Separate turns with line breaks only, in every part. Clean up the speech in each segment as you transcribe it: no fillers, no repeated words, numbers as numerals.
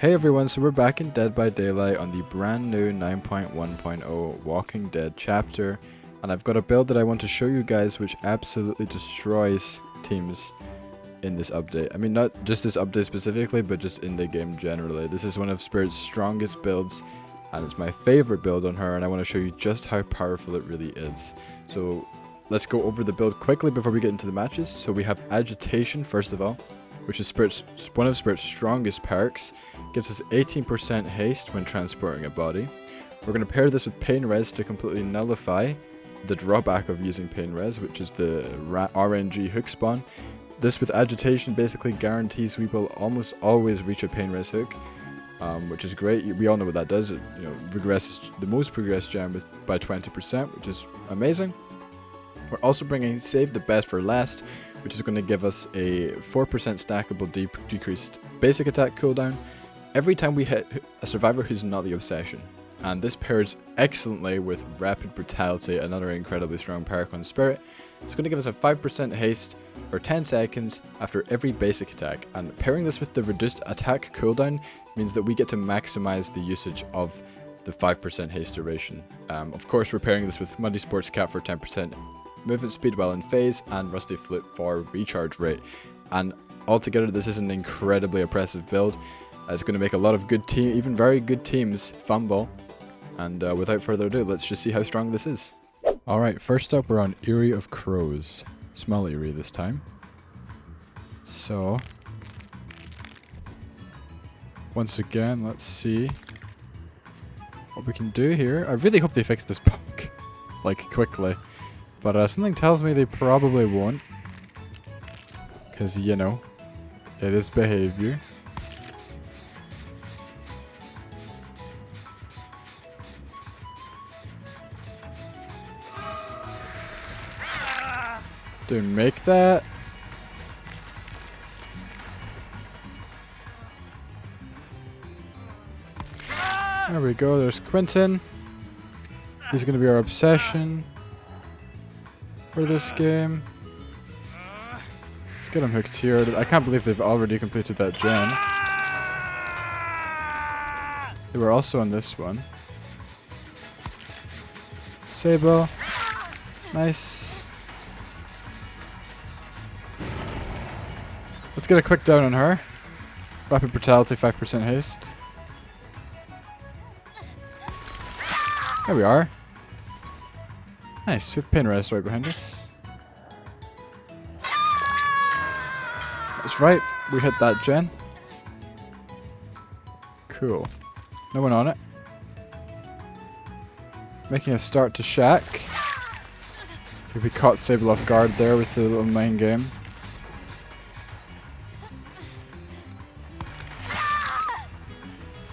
Hey everyone, so we're back in Dead by Daylight on the brand new 9.1.0 Walking Dead chapter, and I've got a build that I want to show you guys which absolutely destroys teams in this update. I mean, not just this update specifically, but just in the game generally. This is one of Spirit's strongest builds, and it's my favorite build on her, and I want to show you just how powerful it really is. So let's go over the build quickly before we get into the matches. So we have Agitation first of all, which is one of Spirit's strongest perks. Gives us 18% haste when transporting a body. We're going to pair this with Pain Res to completely nullify the drawback of using Pain Res, which is the RNG hook spawn. This with Agitation basically guarantees we will almost always reach a Pain Res hook, which is great. We all know what that does. It regresses the most progressed gem by 20%, which is amazing. We're also bringing Save the Best for Last, which is going to give us a 4% stackable decreased basic attack cooldown every time we hit a survivor who's not the Obsession. And this pairs excellently with Rapid Brutality, another incredibly strong perk on Spirit. It's going to give us a 5% haste for 10 seconds after every basic attack. And pairing this with the reduced attack cooldown means that we get to maximize the usage of the 5% haste duration. Of course, we're pairing this with Muddy Sports Cap for 10% movement speed while in phase, and Rusty Flute for recharge rate. And altogether, this is an incredibly oppressive build. It's going to make a lot of even very good teams fumble. And without further ado, let's just see how strong this is. Alright, first up we're on Eyrie of Crows. Small Eyrie this time. So, once again, let's see what we can do here. I really hope they fix this bug, like, quickly. But something tells me they probably won't. Because, you know, it is behavior. Dude, make that. There we go, there's Quentin. He's going to be our obsession for this game. Let's get him hooked here. I can't believe they've already completed that gen. They were also on this one. Sable. Nice. Let's get a quick down on her. Rapid Brutality, 5% haste. There we are. Nice, we have Pain Res right behind us. That's right, we hit that gen. Cool. No one on it. Making a start to Shack. Looks like we caught Sable off guard there with the little main game.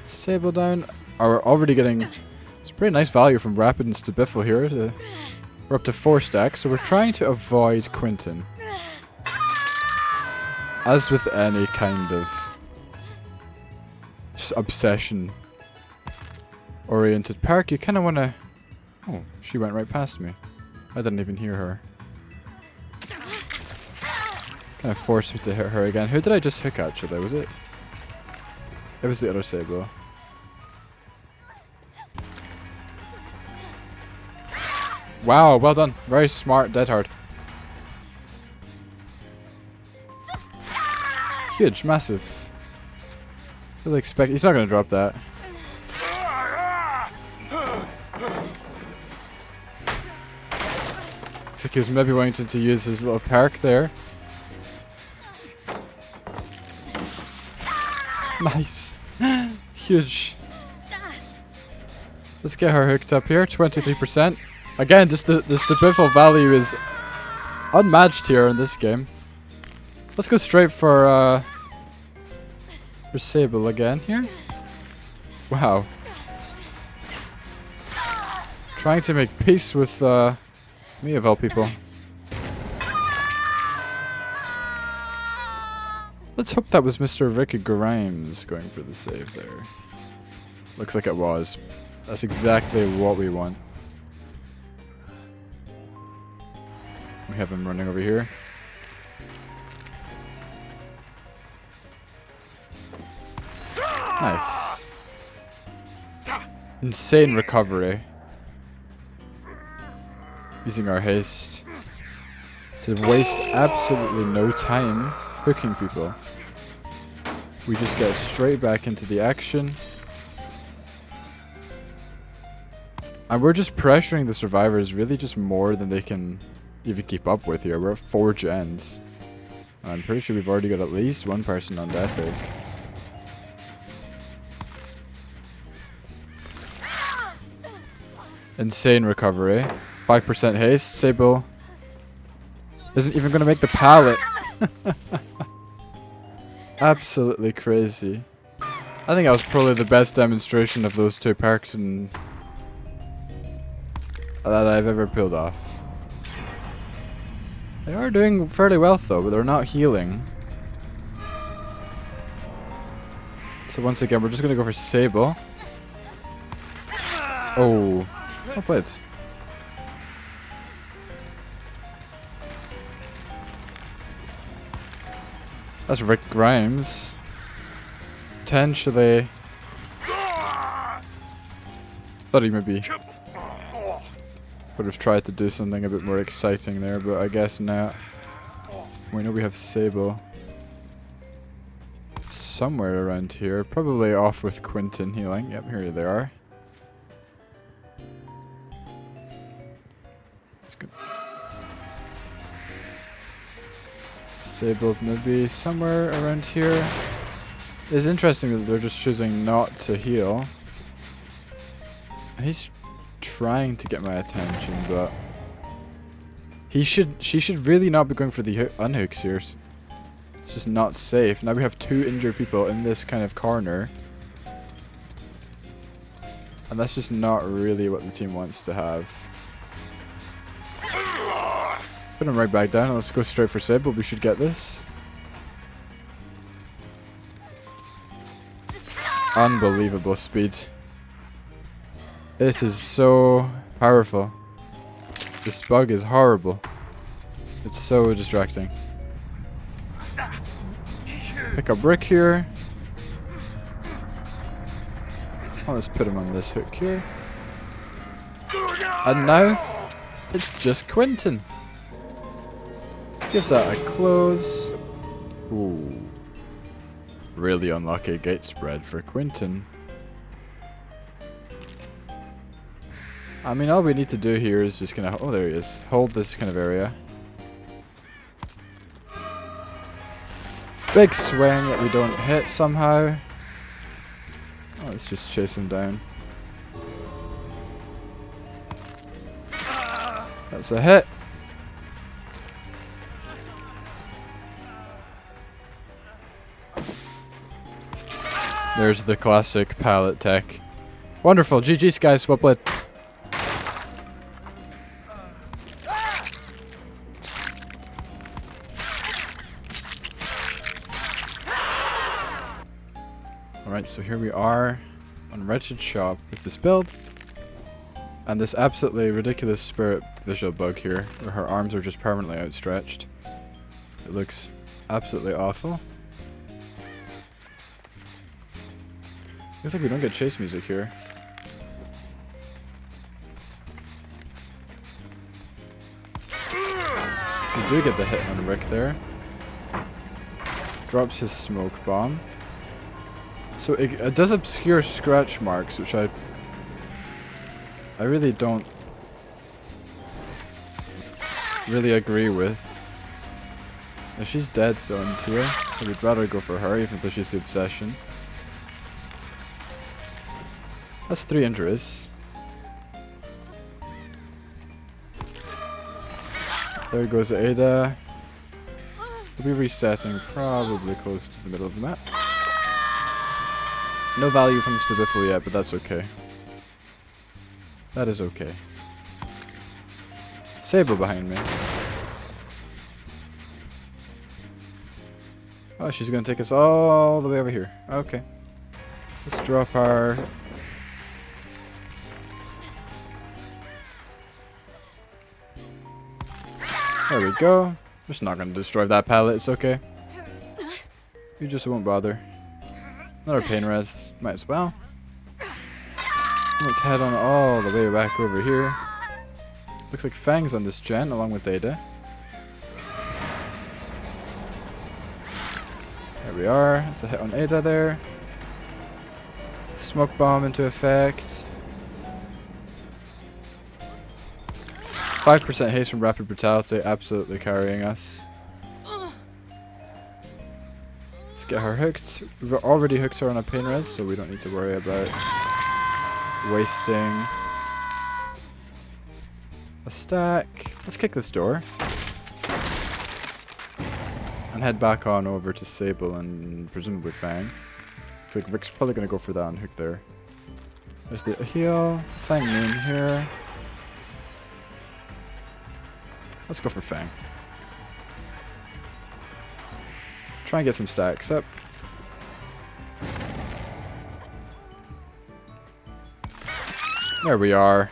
Sable down. Oh, we're already getting some pretty nice value from Rapid and Stabiffle here. We're up to 4 stacks, so we're trying to avoid Quentin. As with any kind of just obsession oriented perk, you kind of want to... Oh, she went right past me. I didn't even hear her. Kind of forced me to hit her again. Who did I just hook actually? Was it? It was the other Sable. Wow, well done. Very smart, dead hard. Huge, massive. Really expect he's not gonna drop that. Looks like he was maybe wanting to use his little perk there. Nice. Huge. Let's get her hooked up here, 23%. Again, just the Stabiffle value is unmatched here in this game. Let's go straight for Sable again here. Wow. Trying to make peace with me of all people. Let's hope that was Mr. Ricky Grimes going for the save there. Looks like it was. That's exactly what we want. We have him running over here. Nice. Insane recovery. Using our haste to waste absolutely no time hooking people. We just get straight back into the action. And we're just pressuring the survivors really just more than they can even keep up with here. We're at 4 gens. And I'm pretty sure we've already got at least one person on death oak. Insane recovery. 5% haste. Sable isn't even going to make the pallet. Absolutely crazy. I think that was probably the best demonstration of those two perks that I've ever pulled off. They are doing fairly well though, but they're not healing. So once again, we're just going to go for Sable. Oh, well played. That's Rick Grimes. Potentially. Thought he maybe would have tried to do something a bit more exciting there, but I guess not. We know we have Sable somewhere around here. Probably off with Quentin healing. Yep, here they are. That's good. Sable maybe somewhere around here. It's interesting that they're just choosing not to heal. And he's trying to get my attention, but she should really not be going for the unhooks here. It's just not safe. Now we have 2 injured people in this kind of corner. And that's just not really what the team wants to have. Put him right back down. Let's go straight for Sable. We should get this. Unbelievable speed. This is so powerful. This bug is horrible. It's so distracting. Pick up Brick here. Oh, let's put him on this hook here. And now, it's just Quentin. Give that a close. Ooh. Really unlucky gate spread for Quentin. I mean, all we need to do here is just gonna... Oh, there he is. Hold this kind of area. Big swing that we don't hit somehow. Oh, let's just chase him down. That's a hit. There's the classic pallet tech. Wonderful. GG's guys. Well played. Alright, so here we are on Wretched Shop with this build. And this absolutely ridiculous spirit visual bug here, where her arms are just permanently outstretched. It looks absolutely awful. Looks like we don't get chase music here. We do get the hit on Rick there. Drops his smoke bomb. So it does obscure scratch marks, which I really don't really agree with. Now she's dead zoned here, so we'd rather go for her, even though she's the obsession. That's 3 injuries. There goes Ada. We'll be resetting probably close to the middle of the map. No value from Stabiffle yet, but that's okay. That is okay. Sable behind me. Oh, she's gonna take us all the way over here. Okay. Let's drop our... There we go. Just not gonna destroy that pallet, it's okay. You just won't bother. Another pain res. Might as well. Let's head on all the way back over here. Looks like Fang's on this gen along with Ada. There we are. That's a hit on Ada there. Smoke bomb into effect. 5% haste from rapid brutality, absolutely carrying us. Let's get her hooked. We've already hooked her on a pain res, so we don't need to worry about wasting a stack. Let's kick this door. And head back on over to Sable and presumably Fang. Looks like Rick's probably going to go for that unhook there. There's the heal. Fang main here. Let's go for Fang. Try and get some stacks up. There we are.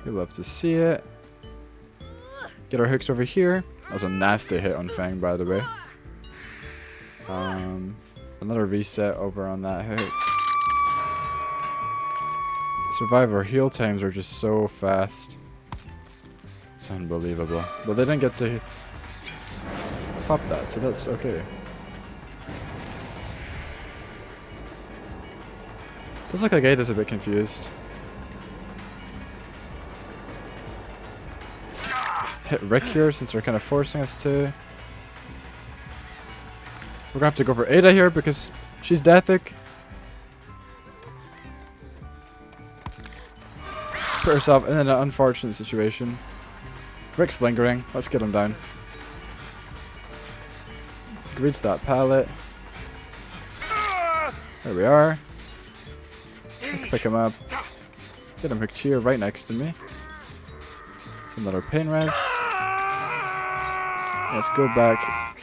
You love to see it. Get our hooks over here. That was a nasty hit on Fang, by the way. Another reset over on that hook. Survivor heal times are just so fast. It's unbelievable. But they didn't get to pop that, so that's okay. Does look like Ada's a bit confused. Hit Rick here since they're kind of forcing us to. We're gonna have to go for Ada here because she's deathic. Put herself in an unfortunate situation. Rick's lingering. Let's get him down. Reach that pallet. There we are. Pick him up. Get him hooked here right next to me. It's another pain res. Let's go back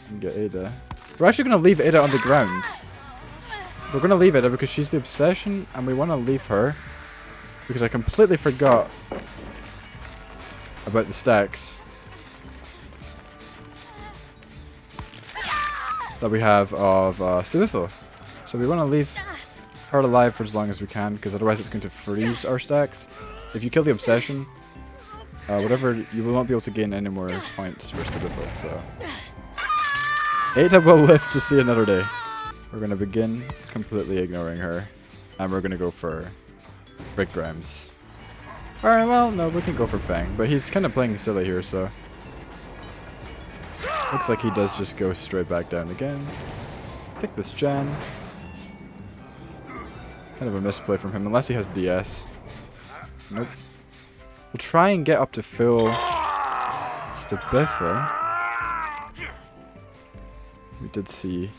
and get Ada. We're actually going to leave Ada on the ground. We're going to leave Ada because she's the obsession and we want to leave her because I completely forgot about the stacks that we have of Stabifil. So we want to leave her alive for as long as we can because otherwise it's going to freeze our stacks. If you kill the obsession, whatever, you will not be able to gain any more points for Stabifil. So Ada will live to see another day. We're going to begin completely ignoring her and we're going to go for Rick Grimes. Alright, well, no, we can go for Fang, but he's kind of playing silly here, so looks like he does just go straight back down again. Kick this gen. Kind of a misplay from him, unless he has DS. Nope. We'll try and get up to full Stabifil. We did see.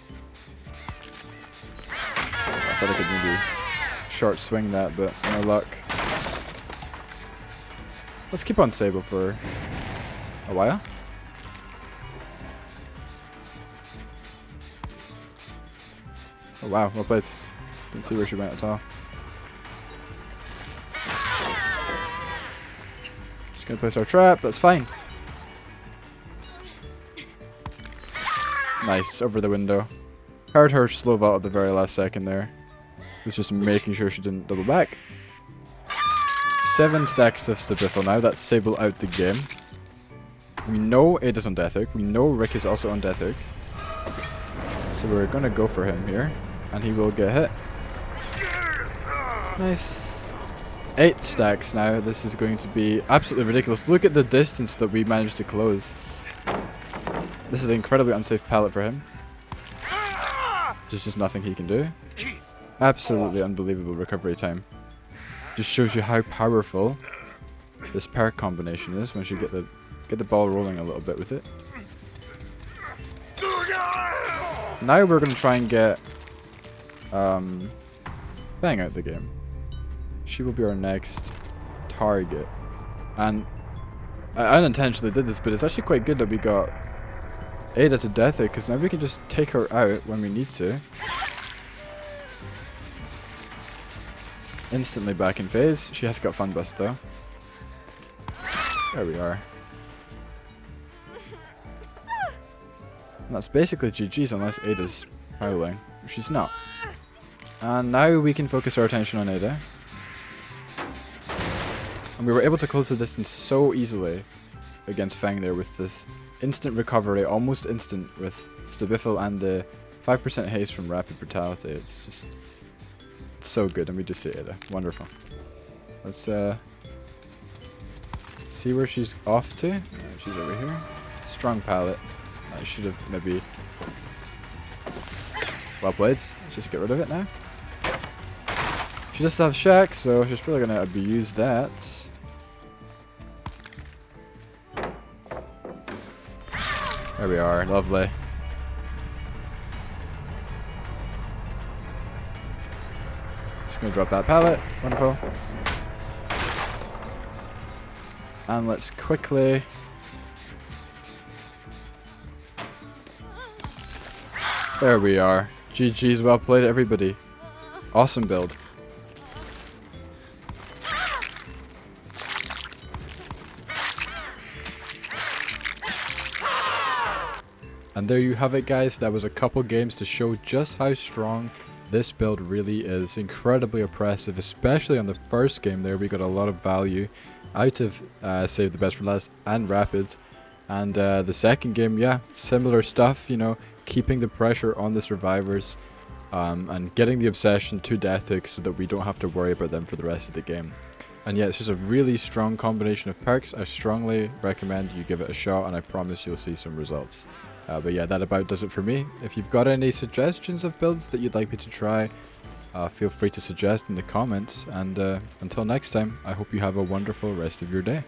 I thought I could maybe short swing that, but no luck. Let's keep on Sable for a while. Oh wow, well played. Didn't see where she went at all. Just gonna place our trap, that's fine. Nice, over the window. Heard her slow vault at the very last second there. Was just making sure she didn't double back. 7 stacks of Stabifil now, that's Sable out the game. We know Ada's on Death Hook, we know Rick is also on Death Hook. So we're gonna go for him here, and he will get hit. Nice. 8 stacks now, this is going to be absolutely ridiculous. Look at the distance that we managed to close. This is an incredibly unsafe pallet for him. There's just nothing he can do. Absolutely unbelievable recovery time. Just shows you how powerful this perk combination is once you get the ball rolling a little bit with it. Now we're going to try and get Fang out the game. She will be our next target. And I unintentionally did this, but it's actually quite good that we got Ada to Death Hook, because now we can just take her out when we need to. Instantly back in phase. She has got Fun Bust though. There we are. And that's basically GG's unless Ada's howling, which she's not. And now we can focus our attention on Ada. And we were able to close the distance so easily against Fang there with this instant recovery, almost instant, with Stabiffle and the 5% haste from Rapid Brutality. It's just so good, and we just see Ada. Wonderful. Let's see where she's off to. She's over here. Strong pallet. I should have maybe... Well played. Let's just get rid of it now. She does have Shack, so she's probably going to abuse that. There we are. Lovely. Just going to drop that pallet. Wonderful. And let's quickly... There we are. GG's, well played everybody. Awesome build. And there you have it, guys. That was a couple games to show just how strong this build really is. Incredibly oppressive, especially on the first game there. We got a lot of value out of Save the Best for Last and Rapids. And the second game, yeah, similar stuff, you know, keeping the pressure on the survivors and getting the obsession to death hooks so that we don't have to worry about them for the rest of the game. And yeah, it's just a really strong combination of perks. I strongly recommend you give it a shot, and I promise you'll see some results. But yeah, that about does it for me. If you've got any suggestions of builds that you'd like me to try, feel free to suggest in the comments. And until next time, I hope you have a wonderful rest of your day.